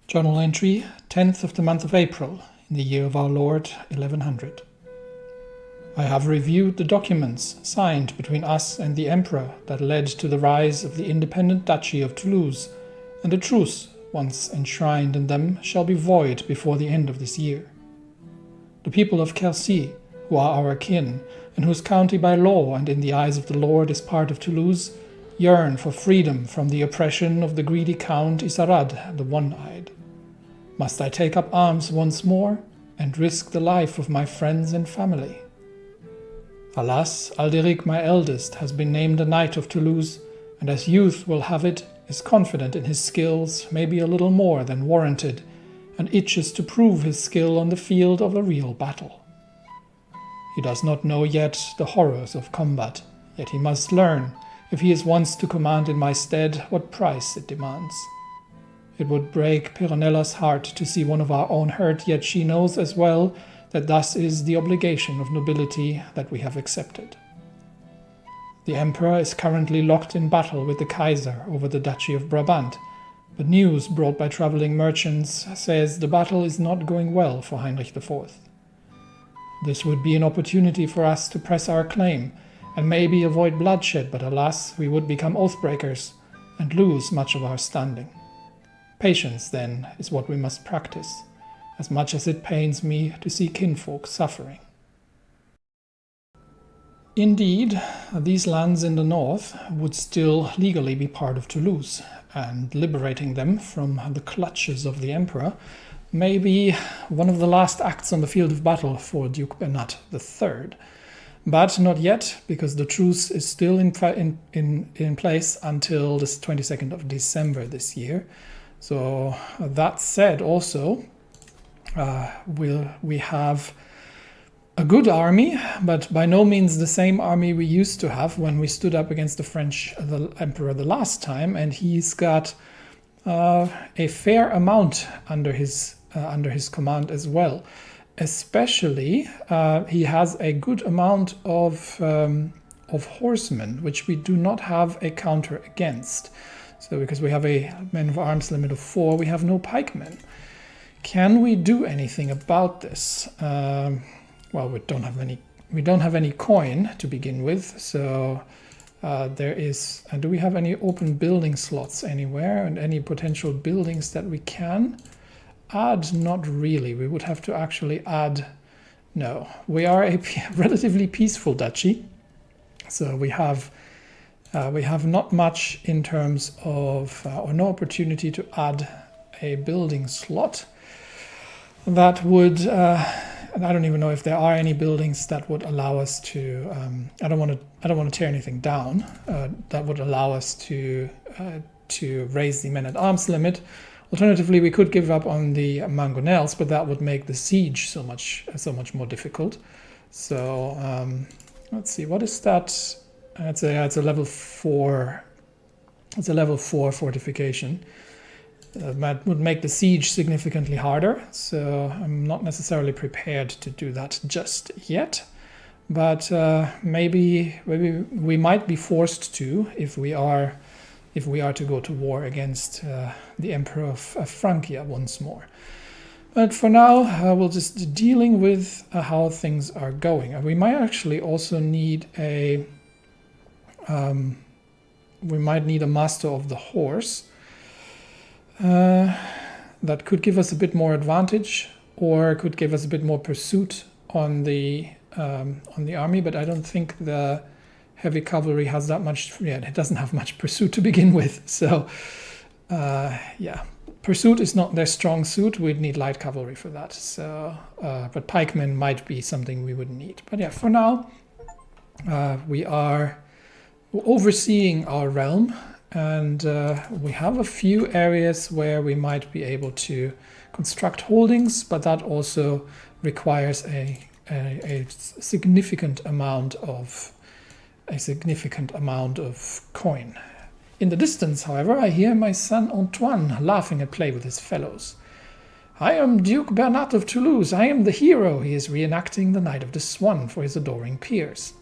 Journal entry, 10th of the month of April, in the year of our Lord, 1100. I have reviewed the documents signed between us and the Emperor that led to the rise of the independent Duchy of Toulouse, and a truce, once enshrined in them, shall be void before the end of this year. The people of Quercy, who are our kin, and whose county by law and in the eyes of the Lord is part of Toulouse, yearn for freedom from the oppression of the greedy Count Isarad the One-Eyed. Must I take up arms once more, and risk the life of my friends and family? Alas, Alderic my eldest has been named a knight of Toulouse, and as youth will have it, is confident in his skills, maybe a little more than warranted, and itches to prove his skill on the field of a real battle. He does not know yet the horrors of combat, yet he must learn, if he is once to command in my stead, what price it demands. It would break Pironella's heart to see one of our own hurt, yet she knows as well that thus is the obligation of nobility that we have accepted. The Emperor is currently locked in battle with the Kaiser over the Duchy of Brabant, but news brought by traveling merchants says the battle is not going well for Heinrich IV. This would be an opportunity for us to press our claim, and maybe avoid bloodshed, but alas, we would become oath-breakers and lose much of our standing. Patience, then, is what we must practice, as much as it pains me to see kinfolk suffering. Indeed, these lands in the north would still legally be part of Toulouse, and liberating them from the clutches of the Emperor may be one of the last acts on the field of battle for Duke Bernat III. But not yet, because the truce is still in place until the 22nd of December this year. So that said, also, we have a good army, but by no means the same army we used to have when we stood up against the Emperor the last time, and he's got a fair amount under his command as well. Especially, he has a good amount of horsemen, which we do not have a counter against. So because we have a men of arms limit of 4, we have no pikemen. Can we do anything about this? Well, we don't have any coin to begin with, so there is. Do we have any open building slots anywhere, and any potential buildings that we can add? Not really. We would have to actually add. No, we are a relatively peaceful duchy, so we have not much in terms of, or no opportunity to add a building slot. That would, and I don't even know if there are any buildings that would allow us to. I don't want to tear anything down. That would allow us to raise the men-at-arms limit. Alternatively, we could give up on the mangonels, but that would make the siege so much more difficult. So let's see, what is that? It's a level 4. It's a level 4 fortification. That would make the siege significantly harder. So I'm not necessarily prepared to do that just yet. But maybe we might be forced to if we are to go to war against the Emperor of Francia once more. But for now, we'll just dealing with how things are going. And we might actually also need a master of the horse that could give us a bit more advantage, or could give us a bit more pursuit on the army. But I don't think the heavy cavalry has that much. Yeah, it doesn't have much pursuit to begin with. So yeah, pursuit is not their strong suit. We'd need light cavalry for that. So, but pikemen might be something we would need. But yeah, for now, we are overseeing our realm, and we have a few areas where we might be able to construct holdings, but that also requires a significant amount of coin. In the distance, however, I hear my son Antoine laughing at play with his fellows. I am Duke Bernat of Toulouse. I am the hero. He is reenacting the Knight of the Swan for his adoring peers.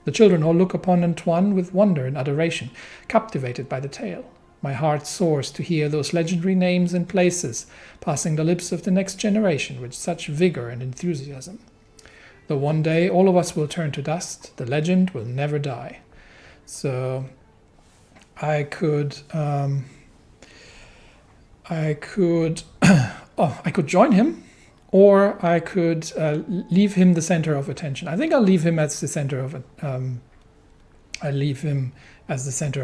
The children all look upon Antoine with wonder and adoration, captivated by the tale. My heart soars to hear those legendary names and places passing the lips of the next generation with such vigor and enthusiasm. Though one day all of us will turn to dust, the legend will never die. So I could I could join him, or I could leave him the center of attention. I think I'll leave him as the center of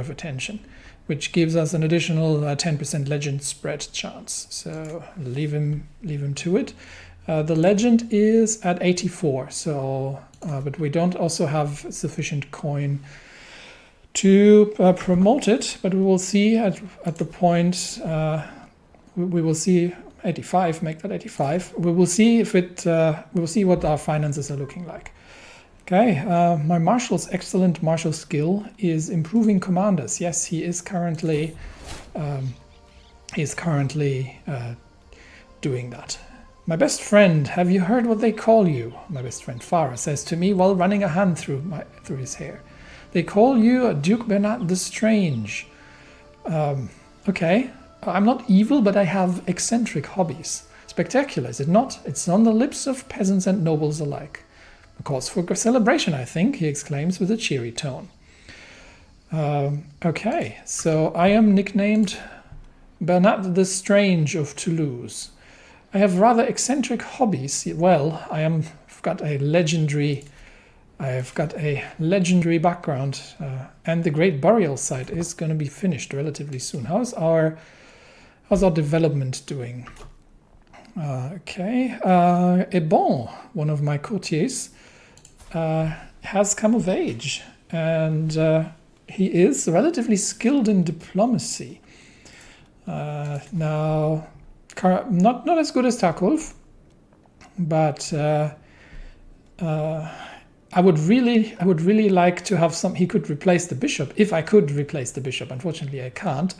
attention, which gives us an additional 10% legend spread chance. So leave him to it. The legend is at 84, so but we don't also have sufficient coin to promote it. But we will see at the point. We will see 85. Make that 85. We will see if it. We will see what our finances are looking like. Okay, my marshal's excellent martial skill is improving commanders. Yes, he is currently doing that. My best friend, have you heard what they call you? My best friend Farah says to me while running a hand through his hair. They call you Duke Bernat the Strange. Okay, I'm not evil, but I have eccentric hobbies. Spectacular, is it not? It's on the lips of peasants and nobles alike. A cause for celebration, I think, he exclaims with a cheery tone. Okay, so I am nicknamed Bernat the Strange of Toulouse. I have rather eccentric hobbies. Well, I've got a legendary background, and the Great Burial Site is going to be finished relatively soon. How's our development doing? Okay, Ebon, one of my courtiers, has come of age, and he is relatively skilled in diplomacy. Now, not as good as Takulf, but I would really like to have some. He could replace the bishop if I could replace the bishop. Unfortunately, I can't,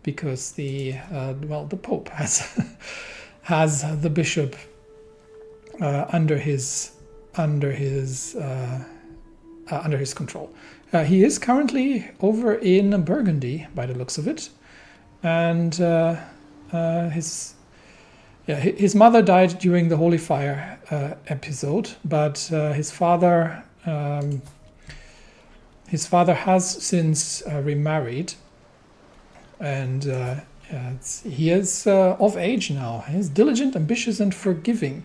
because the Pope has the bishop under his control. He is currently over in Burgundy, by the looks of it, and his mother died during the Holy Fire episode, but his father has since remarried, and he is of age now. He's diligent, ambitious, and forgiving.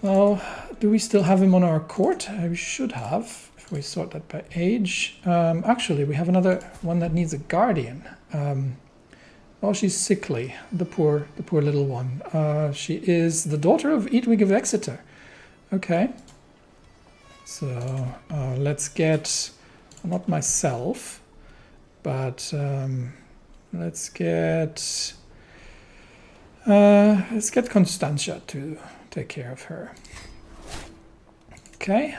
Well, do we still have him on our court? We should have, if we sort that by age. Actually, we have another one that needs a guardian. Oh, she's sickly, the poor little one. She is the daughter of Edwig of Exeter. Okay. So let's get, not myself, but let's get Constantia to take care of her. Okay.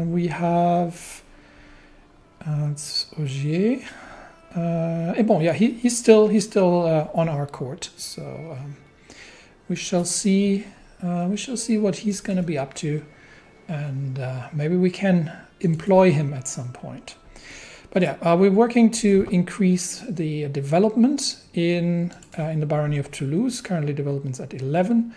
We have it's Ogier. He's still on our court, so we shall see what he's going to be up to, and maybe we can employ him at some point. But we're working to increase the development in the barony of Toulouse. Currently, development's at 11.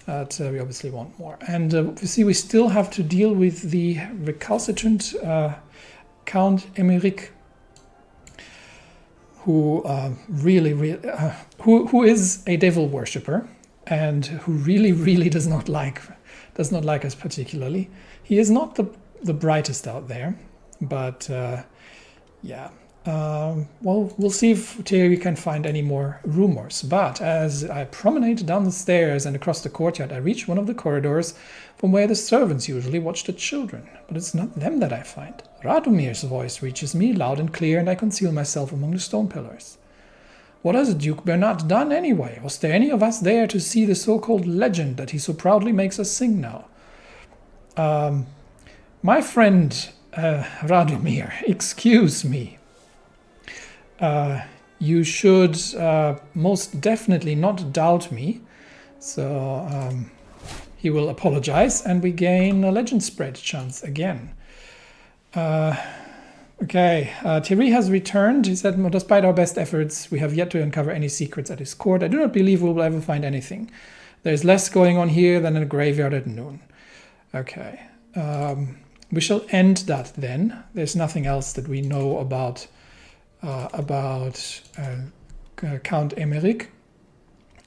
But we obviously want more, and we still have to deal with the recalcitrant Count Emmerich, who who is a devil worshipper, and who really does not like us particularly. He is not the brightest out there, but well, we'll see if we can find any more rumors. But as I promenade down the stairs and across the courtyard, I reach one of the corridors from where the servants usually watch the children. But it's not them that I find. Radomir's voice reaches me loud and clear, and I conceal myself among the stone pillars. What has Duke Bernat done anyway? Was there any of us there to see the so-called legend that he so proudly makes us sing now? My friend Radomir, excuse me. You should most definitely not doubt me. So he will apologize, and we gain a legend spread chance again. Okay, Thierry has returned. He said, despite our best efforts, we have yet to uncover any secrets at his court. I do not believe we will ever find anything. There's less going on here than in a graveyard at noon. Okay, we shall end that then. There's nothing else that we know about Count Emmerich.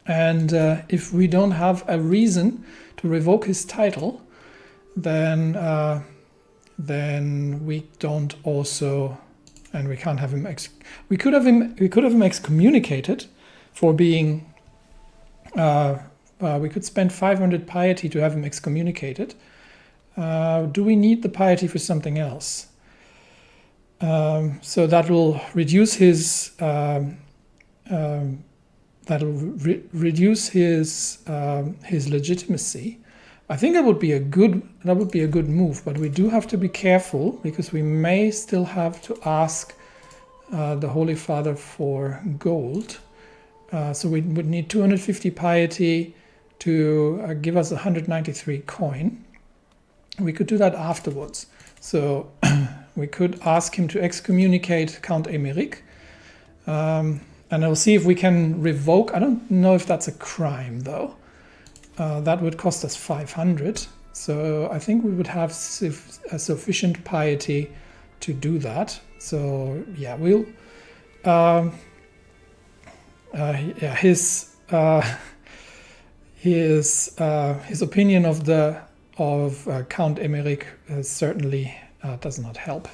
And if we don't have a reason to revoke his title, then we don't also, and we can't have him. We could have him excommunicated for being. We could spend 500 piety to have him excommunicated. Do we need the piety for something else? So that will reduce his. Reduce his legitimacy. I think that would be a good move, but we do have to be careful because we may still have to ask the Holy Father for gold. So we would need 250 piety to give us 193 coin. We could do that afterwards. So we could ask him to excommunicate Count Emmerich. And I'll see if we can revoke. I don't know if that's a crime, though. That would cost us 500. So I think we would have a sufficient piety to do that. So yeah, we'll. His opinion of Count Emmerich certainly does not help.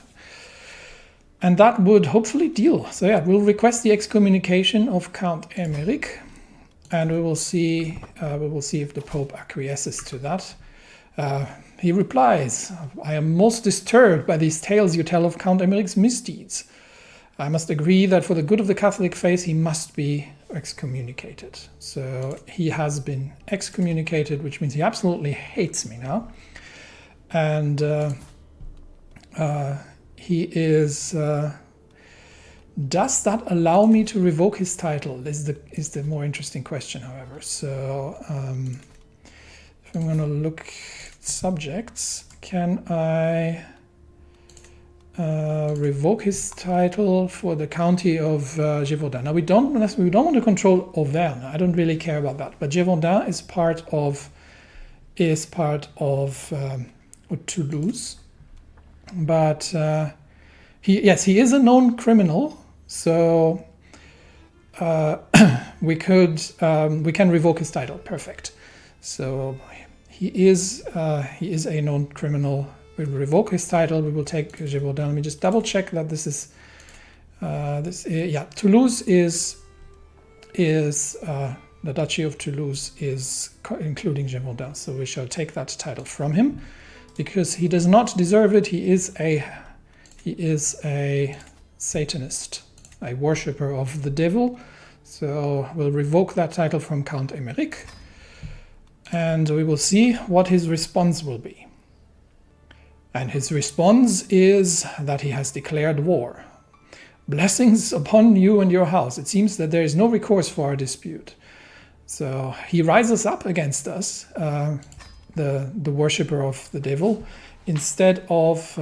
And that would hopefully deal. So yeah, we'll request the excommunication of Count Emmerich, and we will see if the Pope acquiesces to that. He replies, "I am most disturbed by these tales you tell of Count Emmerich's misdeeds. I must agree that for the good of the Catholic faith, he must be excommunicated." So he has been excommunicated, which means he absolutely hates me now. And he is. Does that allow me to revoke his title? Is the more interesting question, however. So if I'm going to look at subjects, can I revoke his title for the county of Gévaudan? Now we don't want to control Auvergne. I don't really care about that. But Gévaudan is part of Toulouse. But he is a known criminal, so we can revoke his title. Perfect. So he is a known criminal. We will revoke his title. We will take Gévaudan. Let me just double check that this is Toulouse is the Duchy of Toulouse is including Gévaudan. So we shall take that title from him, because he does not deserve it. He is a satanist, a worshipper of the devil. So we'll revoke that title from Count Emmerich, and we will see what his response will be. And his response is that he has declared war. "Blessings upon you and your house. It seems that there is no recourse for our dispute." So he rises up against us, the worshipper of the devil, instead of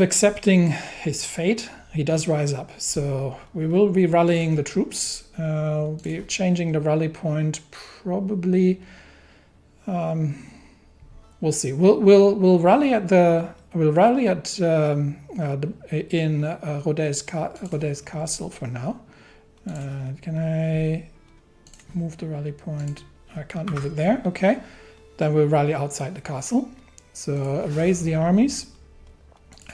accepting his fate. He does rise up. So we will be rallying the troops. We'll be changing the rally point probably. We'll see. We'll rally at in Rodez Castle for now. Can I move the rally point? I can't move it there. Okay. Then we'll rally outside the castle. So raise the armies.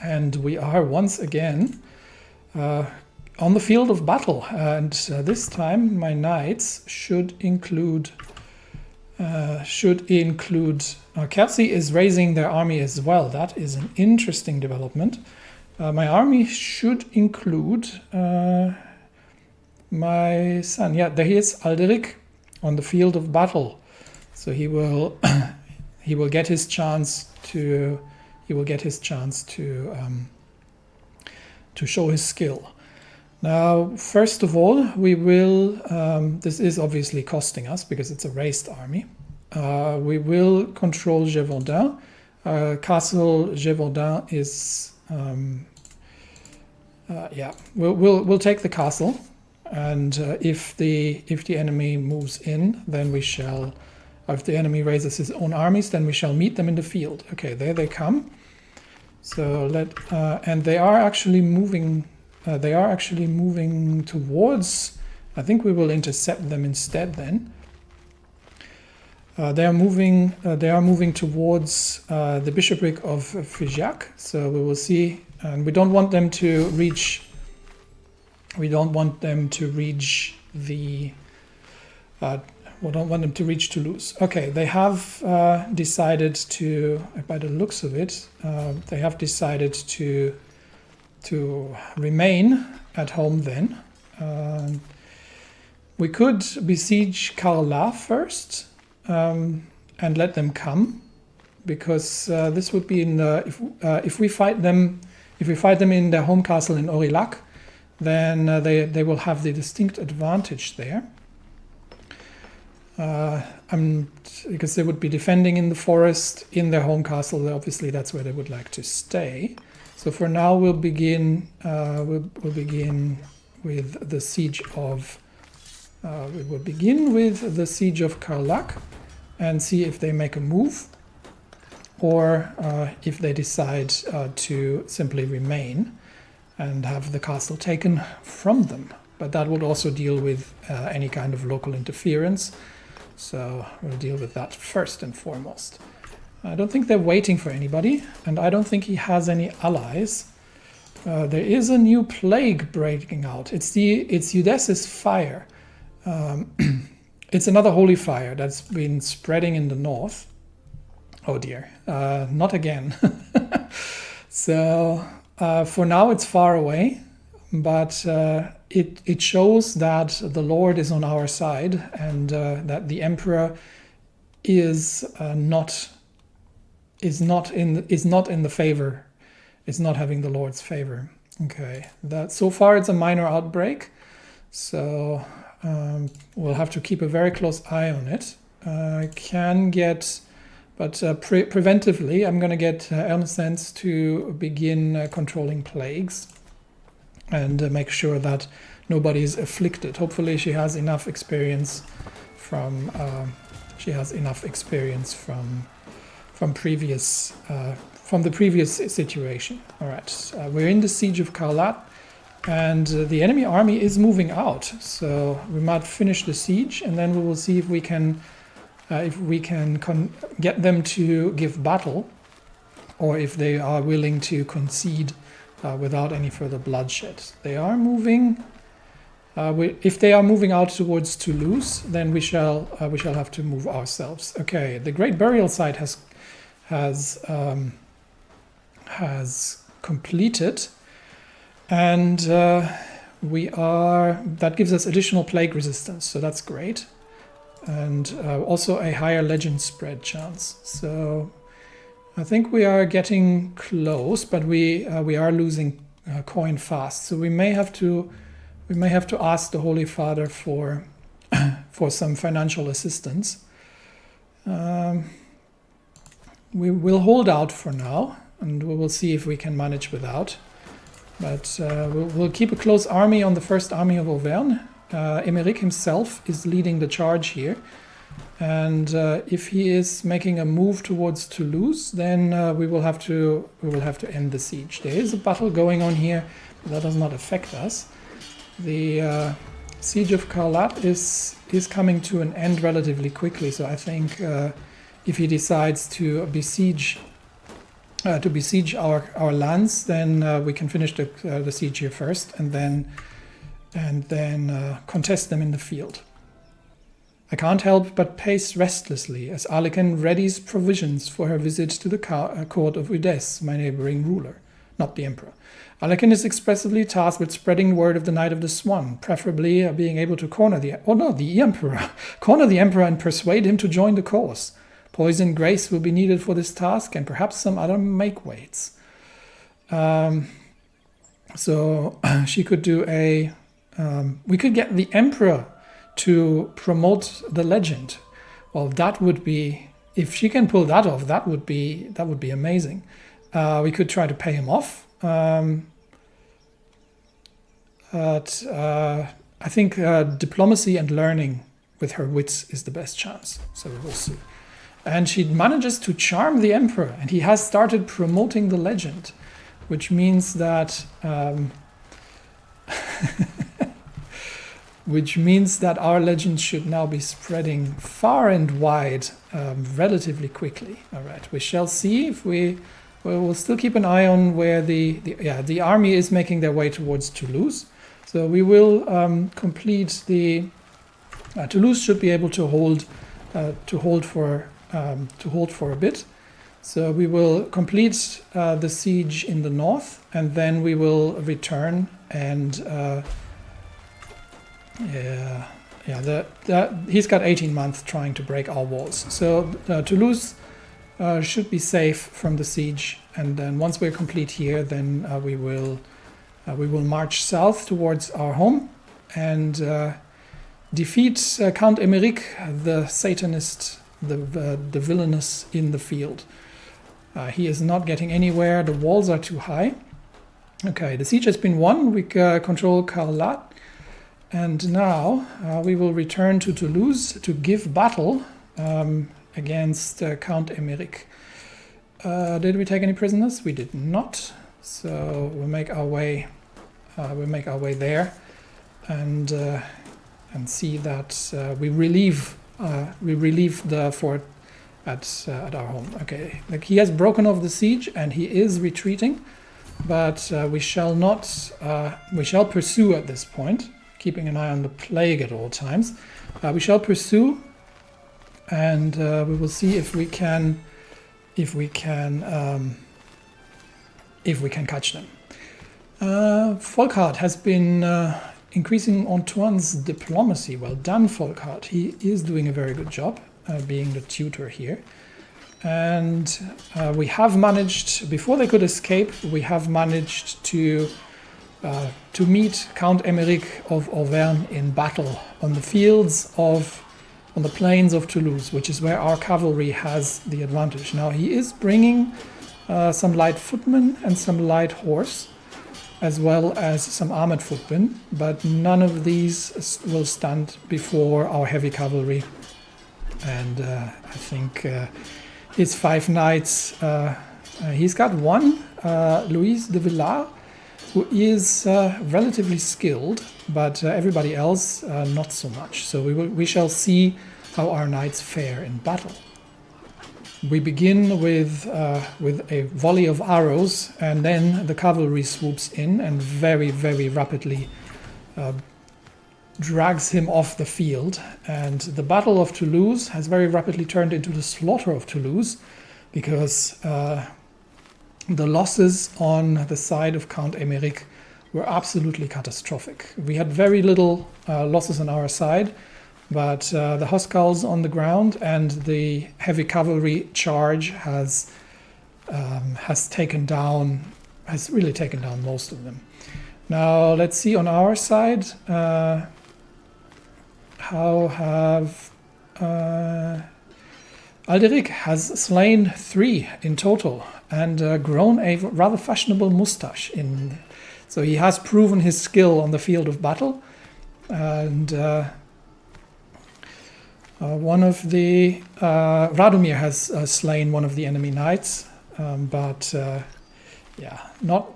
And we are once again on the field of battle. And this time my knights should include... Kelsey is raising their army as well. That is an interesting development. My army should include my son. Yeah, there he is, Alderic, on the field of battle. So he will get his chance to show his skill. Now, first of all, we will. This is obviously costing us because it's a raised army. we will control Gévaudan. Castle Gévaudan is we'll take the castle, and if the enemy moves in, then we shall. If the enemy raises his own armies, then we shall meet them in the field. Okay, there they come. So and they are actually moving. They are actually moving towards. I think we will intercept them instead. Then they are moving. They are moving towards the bishopric of Figeac. So we will see. And we don't want them to reach. We don't want them to reach the. We don't want them to reach Toulouse. Okay, they have decided to, by the looks of it, they have decided to remain at home then. We could besiege Carla first and let them come, because this would be in the, if we fight them in their home castle in Aurillac, then they will have the distinct advantage there. Because they would be defending in the forest in their home castle. Obviously, that's where they would like to stay. So for now, we'll begin. We'll begin with the siege of. We will begin with the siege of Carlac, and see if they make a move, or if they decide to simply remain and have the castle taken from them. But that would also deal with any kind of local interference. So we'll deal with that first and foremost. I don't think they're waiting for anybody, and I don't think he has any allies. There is a new plague breaking out. It's Eudesis fire. It's another holy fire that's been spreading in the north. Oh dear, not again. So for now it's far away, but it shows that the Lord is on our side, and that the Emperor is not in the favor, is not having the Lord's favor. Okay, that so far it's a minor outbreak, so we'll have to keep a very close eye on it. Preventively, I'm going to get Ernestens to begin controlling plagues and make sure that nobody is afflicted. Hopefully, she has enough experience from the previous situation. All right, we're in the siege of Carlat, and the enemy army is moving out. So we might finish the siege, and then we will see if we can get them to give battle, or if they are willing to concede without any further bloodshed. They are moving. If they are moving out towards Toulouse, then we shall have to move ourselves. Okay, the Great Burial Site has completed, and that gives us additional plague resistance, so that's great, and also a higher legend spread chance. So I think we are getting close, but we are losing coin fast. So we may have to ask the Holy Father for some financial assistance. We will hold out for now, and we will see if we can manage without. But we'll keep a close army on the First Army of Auvergne. Emeric himself is leading the charge here. And if he is making a move towards Toulouse, then we will have to end the siege. There is a battle going on here, but that does not affect us. The siege of Carlat is coming to an end relatively quickly. So I think if he decides to besiege our lands, then we can finish the siege here first, and then contest them in the field. I can't help but pace restlessly as Arlequin readies provisions for her visit to the court of Udès, my neighboring ruler, not the emperor. Arlequin is expressively tasked with spreading word of the Knight of the Swan, preferably being able to corner the emperor and persuade him to join the cause. Poison grace will be needed for this task, and perhaps some other make-weights. So she could do we could get the emperor to promote the legend. Well, that would be, if she can pull that off, that would be amazing. We could try to pay him off. But I think diplomacy and learning with her wits is the best chance. So we'll see. And she manages to charm the emperor, and he has started promoting the legend, which means that our legend should now be spreading far and wide relatively quickly. All right, we shall see if we'll still keep an eye on where the army is making their way towards Toulouse. So we will complete the Toulouse should be able to hold for a bit. So we will complete the siege in the north, and then we will return and he's got 18 months trying to break our walls. So Toulouse should be safe from the siege, and then once we're complete here, then we will march south towards our home and defeat Count Emmerich, the satanist, the villainous in the field. He is not getting anywhere. The walls are too high. Okay, the siege has been won. We control Carlat. And now we will return to Toulouse to give battle against Count Emmerich. Did we take any prisoners? We did not. So we'll make our way. There, and see that we relieve the fort at our home. Okay, like he has broken off the siege and he is retreating, but we shall pursue at this point, keeping an eye on the plague at all times. We shall pursue, and we will see if we can catch them. Volkart has been increasing Antoine's diplomacy. Well done, Volkart. He is doing a very good job being the tutor here. And we have managed, before they could escape, we have managed to meet Count Emmerich of Auvergne in battle on the plains of Toulouse, which is where our cavalry has the advantage. Now he is bringing some light footmen and some light horse, as well as some armored footmen, but none of these will stand before our heavy cavalry. And I think his 5 knights, he's got one, Louis de Villars, who is relatively skilled, but everybody else not so much. So we shall see how our knights fare in battle. We begin with a volley of arrows, and then the cavalry swoops in and very, very rapidly drags him off the field. And the Battle of Toulouse has very rapidly turned into the slaughter of Toulouse, because the losses on the side of Count Emmerich were absolutely catastrophic. We had very little losses on our side, but the huscarls on the ground and the heavy cavalry charge has really taken down most of them. Now let's see on our side, how have Alderic has slain 3 in total and grown a rather fashionable mustache. So he has proven his skill on the field of battle, and one of the Radomir has slain one of the enemy knights, but not.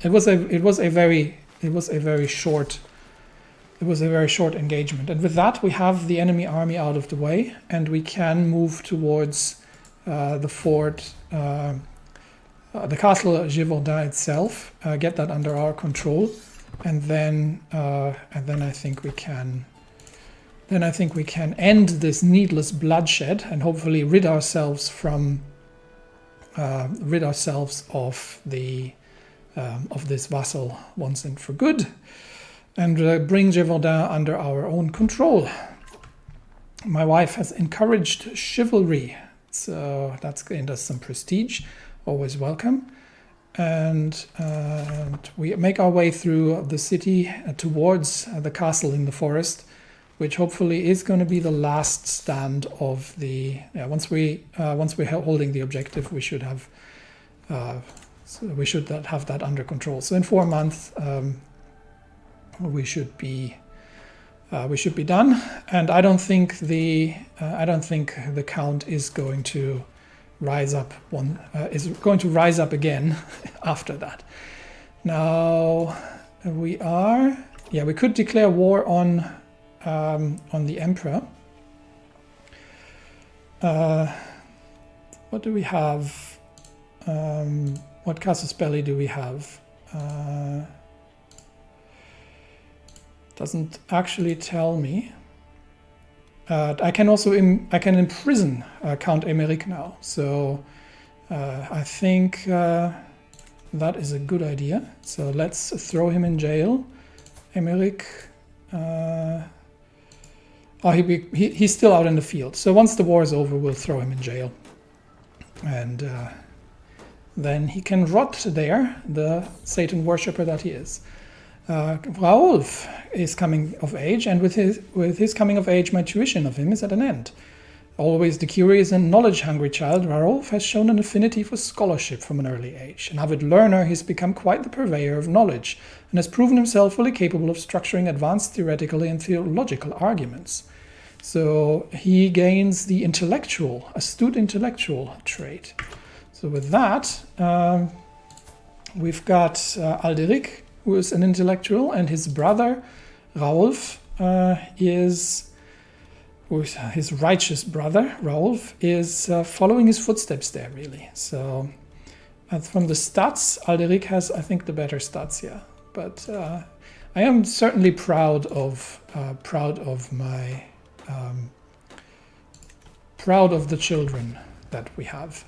It was a very short engagement, and with that we have the enemy army out of the way, and we can move towards the fort, the castle Gévaudan itself, get that under our control, and then I think we can. Then I think we can end this needless bloodshed and hopefully rid ourselves of this vassal once and for good, and bring Gévaudan under our own control. My wife has encouraged chivalry, so that's gained us some prestige, always welcome. And we make our way through the city towards the castle in the forest, which hopefully is going to be the last stand of the. Once we're holding the objective, we should have. So we should have that under control. So in 4 months, we should be done. And I don't think the count is going to rise up again after that. Now we could declare war on the emperor. What do we have? What casus belli do we have? Doesn't actually tell me. I can imprison Count Emeric now. So I think that is a good idea. So let's throw him in jail. Emeric. He's still out in the field. So once the war is over, we'll throw him in jail. And then he can rot there, the Satan worshipper that he is. Raoulf is coming of age, and with his coming of age, my tuition of him is at an end. Always the curious and knowledge-hungry child, Raoulf has shown an affinity for scholarship from an early age. An avid learner, he's become quite the purveyor of knowledge, and has proven himself fully capable of structuring advanced theoretical and theological arguments. So he gains the astute intellectual trait. So with that, we've got Alderic, who is an intellectual, and his brother, Raoulf, his righteous brother, Raoulf, is following his footsteps there, really. So from the stats, Alderic has, I think, the better stats, yeah. But I am certainly proud of the children that we have.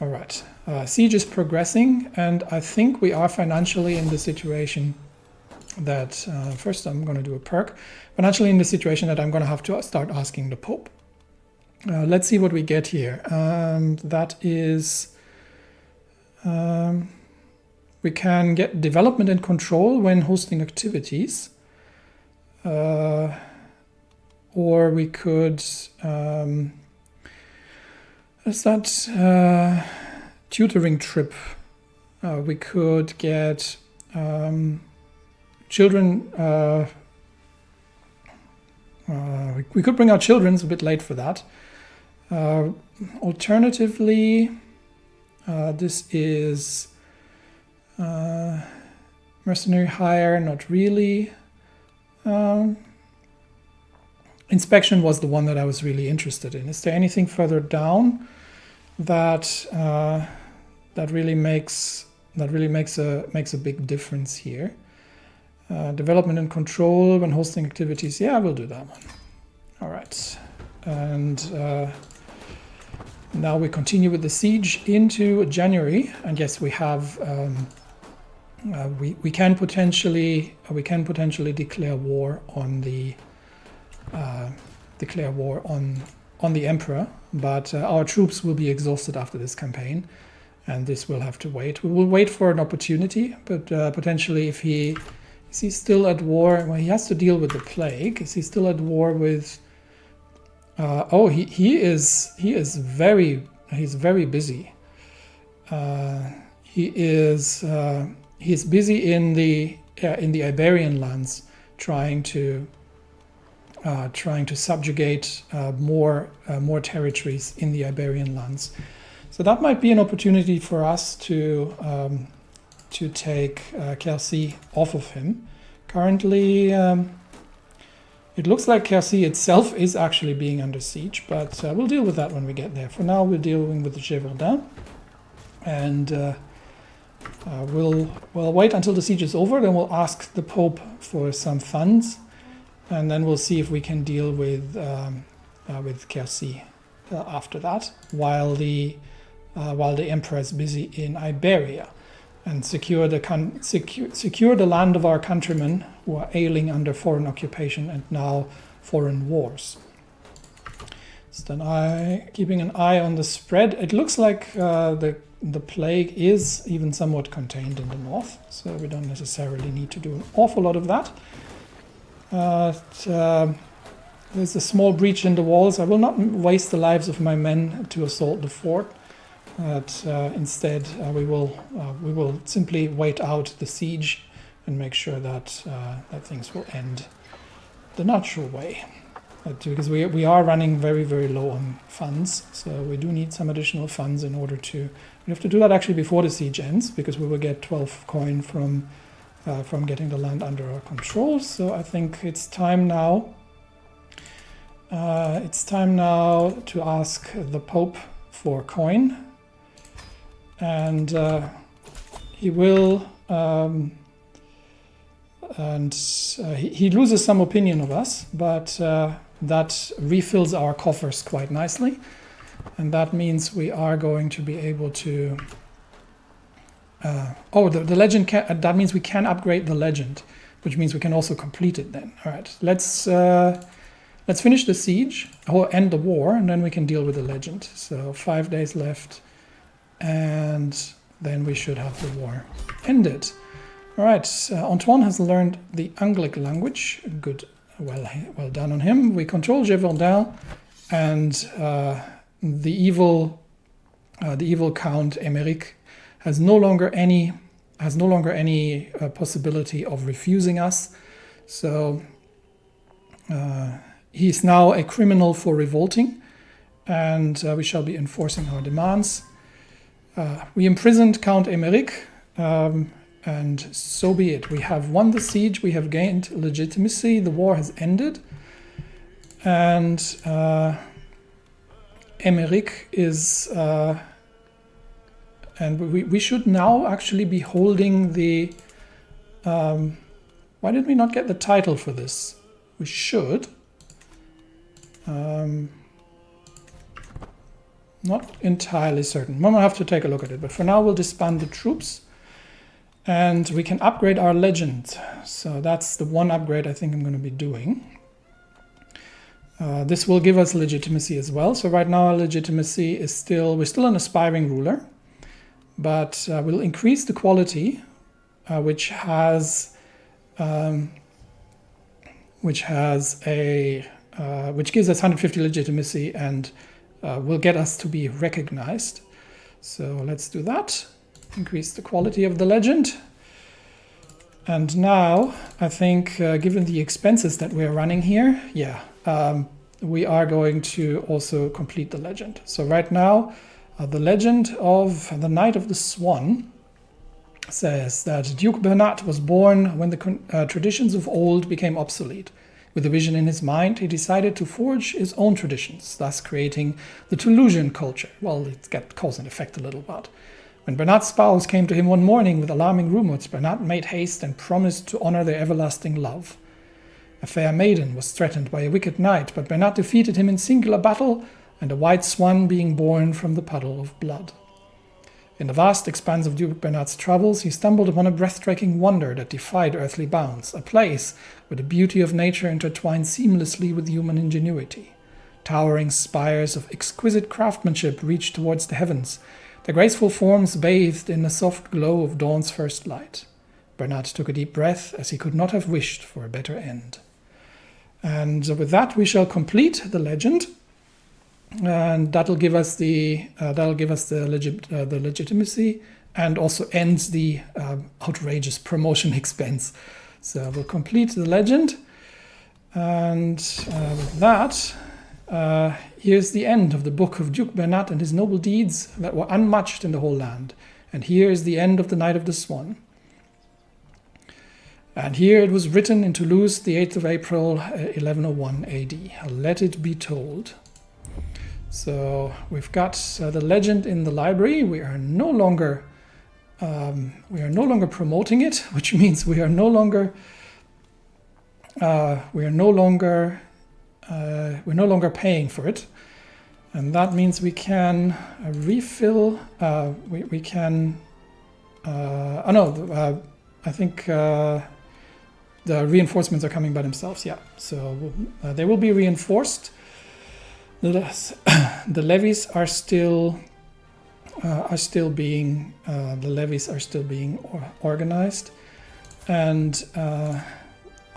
All right, siege is progressing, and I think we are financially in the situation that, first I'm going to do a perk, financially in the situation that I'm going to have to start asking the Pope. Let's see what we get here. That is, we can get development and control when hosting activities, or we could, is that tutoring trip? We could get children. We could bring our children. It's a bit late for that. Alternatively, this is mercenary hire. Not really. Inspection was the one that I was really interested in. Is there anything further down that really makes a big difference here? Development and control when hosting activities. Yeah, we'll do that one. All right, and now we continue with the siege into January. And yes, we have we can potentially declare war on the emperor, but our troops will be exhausted after this campaign, and this will have to wait. We will wait for an opportunity, but potentially if is he still at war? Well, he has to deal with the plague. Is he still at war with? He's very busy. He's busy in the Iberian lands, trying to subjugate more territories in the Iberian lands. So that might be an opportunity for us to take Quercy off of him. Currently, it looks like Quercy itself is actually being under siege, but we'll deal with that when we get there. For now, we're dealing with the Gévaudan, and we'll wait until the siege is over. Then we'll ask the Pope for some funds, and then we'll see if we can deal with Quercy after that, while the emperor is busy in Iberia, and secure the land of our countrymen who are ailing under foreign occupation and now foreign wars. So then keeping an eye on the spread. It looks like the plague is even somewhat contained in the north, so we don't necessarily need to do an awful lot of that. there's a small breach in the walls. I will not waste the lives of my men to assault the fort. But instead, we will simply wait out the siege and make sure that that things will end the natural way. Because we are running very, very low on funds, so we do need some additional funds in order to. We have to do that actually before the siege ends, because we will get 12 coin from getting the land under our control. So I think it's time now. It's time now to ask the Pope for coin. And he will, he loses some opinion of us, but that refills our coffers quite nicely, and that means we are going to be able to. The legend can. That means we can upgrade the legend, which means we can also complete it. Then, all right, let's finish the siege or end the war, and then we can deal with the legend. So 5 days left. And then we should have the war ended. All right, Antoine has learned the Anglic language. Good, well done on him. We control Gévaudan, and the evil Count Emeric has no longer any possibility of refusing us. So he is now a criminal for revolting, and we shall be enforcing our demands. We imprisoned Count Emeric, and so be it. We have won the siege, we have gained legitimacy, the war has ended, and Emeric is... and we should now actually be holding the... why did we not get the title for this? We should. Not entirely certain. We'll have to take a look at it. But for now, we'll disband the troops. And we can upgrade our legend. So that's the one upgrade I think I'm going to be doing. This will give us legitimacy as well. So right now, our legitimacy is still... We're still an aspiring ruler. But we'll increase the quality, which has a... which gives us 150 legitimacy and... will get us to be recognized. So let's do that. Increase the quality of the legend. And now, I think, given the expenses that we're running here, we are going to also complete the legend. So right now, the legend of the Knight of the Swan says that Duke Bernat was born when the traditions of old became obsolete. With a vision in his mind, he decided to forge his own traditions, thus creating the Toulousian culture. Well, it's got cause and effect a little bit. When Bernat's spouse came to him one morning with alarming rumors, Bernat made haste and promised to honor their everlasting love. A fair maiden was threatened by a wicked knight, but Bernat defeated him in singular battle, and a white swan being born from the puddle of blood. In the vast expanse of Duke Bernat's travels, he stumbled upon a breathtaking wonder that defied earthly bounds, a place where the beauty of nature intertwined seamlessly with human ingenuity. Towering spires of exquisite craftsmanship reached towards the heavens, their graceful forms bathed in the soft glow of dawn's first light. Bernat took a deep breath, as he could not have wished for a better end. And with that, we shall complete the legend. And that'll give us the legitimacy, and also ends the outrageous promotion expense. So we'll complete the legend, and with that, here's the end of the book of Duke Bernat and his noble deeds that were unmatched in the whole land. And here is the end of the Knight of the Swan. And here it was written in Toulouse, the 8th of April, 1101 AD. Let it be told. So we've got the legend in the library. We are no longer promoting it, which means we are no longer paying for it, and that means we can refill. I think the reinforcements are coming by themselves. Yeah, so they will be reinforced. The levies are still being organized, and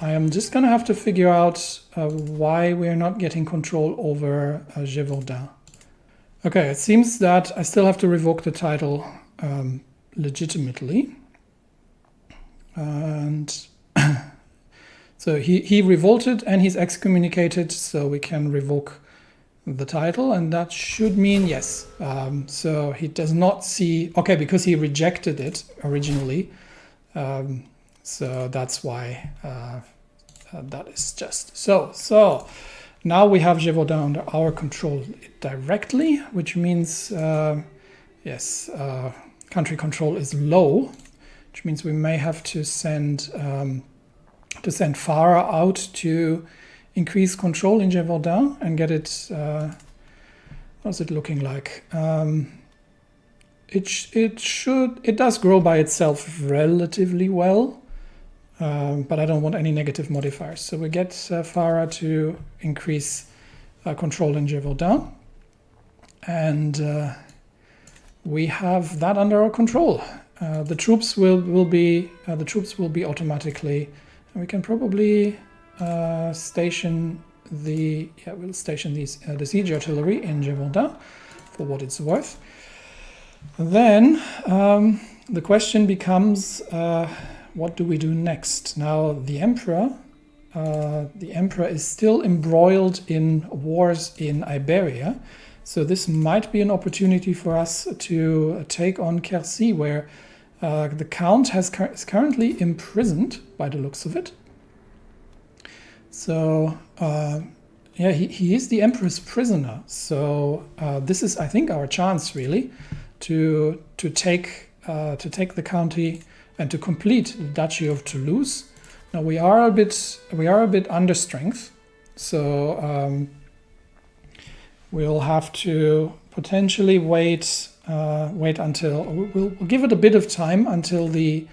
I am just going to have to figure out why we're not getting control over Gévaudan. Okay, it seems that I still have to revoke the title legitimately. And so he revolted and he's excommunicated, so we can revoke the title, and that should mean yes. So he does not see, okay, because he rejected it originally. So that's why that is just so. Now we have Gévaudan under our control directly, which means yes, country control is low, which means we may have to send Farah out to increase control in Gévaudan and get it. What's it looking like? It does grow by itself relatively well, but I don't want any negative modifiers. So we get Farah to increase control in Gévaudan, and we have that under our control. The troops will be automatically. We can probably station the siege artillery in Gévaudan for what it's worth. Then the question becomes, what do we do next? Now the emperor is still embroiled in wars in Iberia, so this might be an opportunity for us to take on Quercy, where the count is currently imprisoned by the looks of it. So yeah, he is the emperor's prisoner. So this is, I think, our chance really to take the county and to complete the Duchy of Toulouse. Now we are a bit under strength, so we'll have to potentially wait until we'll give it a bit of time until the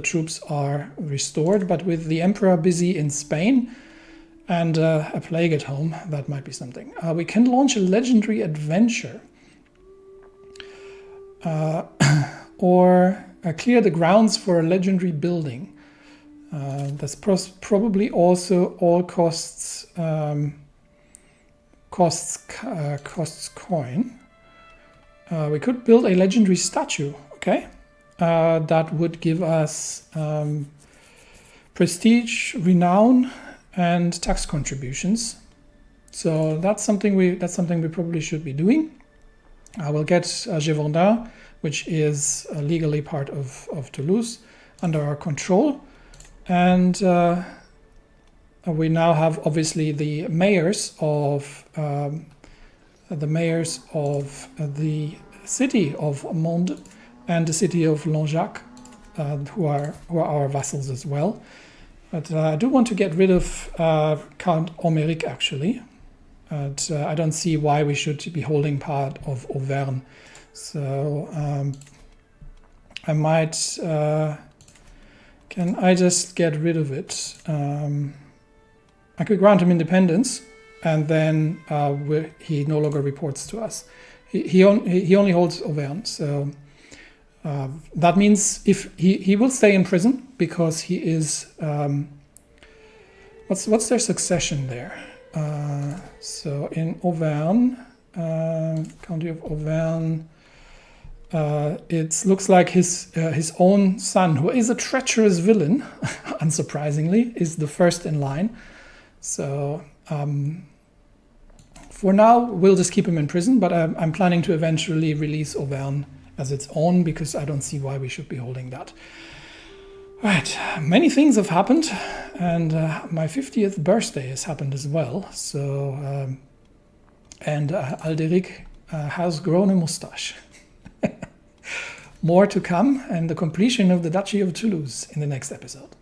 troops are restored. But with the emperor busy in Spain and a plague at home, that might be something. We can launch a legendary adventure, or clear the grounds for a legendary building. That's probably also all costs coin. We could build a legendary statue, okay? That would give us prestige, renown, and tax contributions. So that's something we probably should be doing. I will get Gévaudan, which is legally part of Toulouse, under our control, and we now have obviously the mayors of the city of Mende and the city of Langeac, who are our vassals as well. But I do want to get rid of Count Omeric actually. And I don't see why we should be holding part of Auvergne. So I might. Can I just get rid of it? I could grant him independence, and then he no longer reports to us. He only holds Auvergne, so that means if he will stay in prison because he is. What's their succession there? So in Auvergne, county of Auvergne, it looks like his own son, who is a treacherous villain, unsurprisingly, is the first in line. So for now, we'll just keep him in prison, but I'm planning to eventually release Auvergne as its own, because I don't see why we should be holding that. Right, many things have happened, and my 50th birthday has happened as well. So, and Alderic has grown a mustache. More to come, and the completion of the Duchy of Toulouse in the next episode.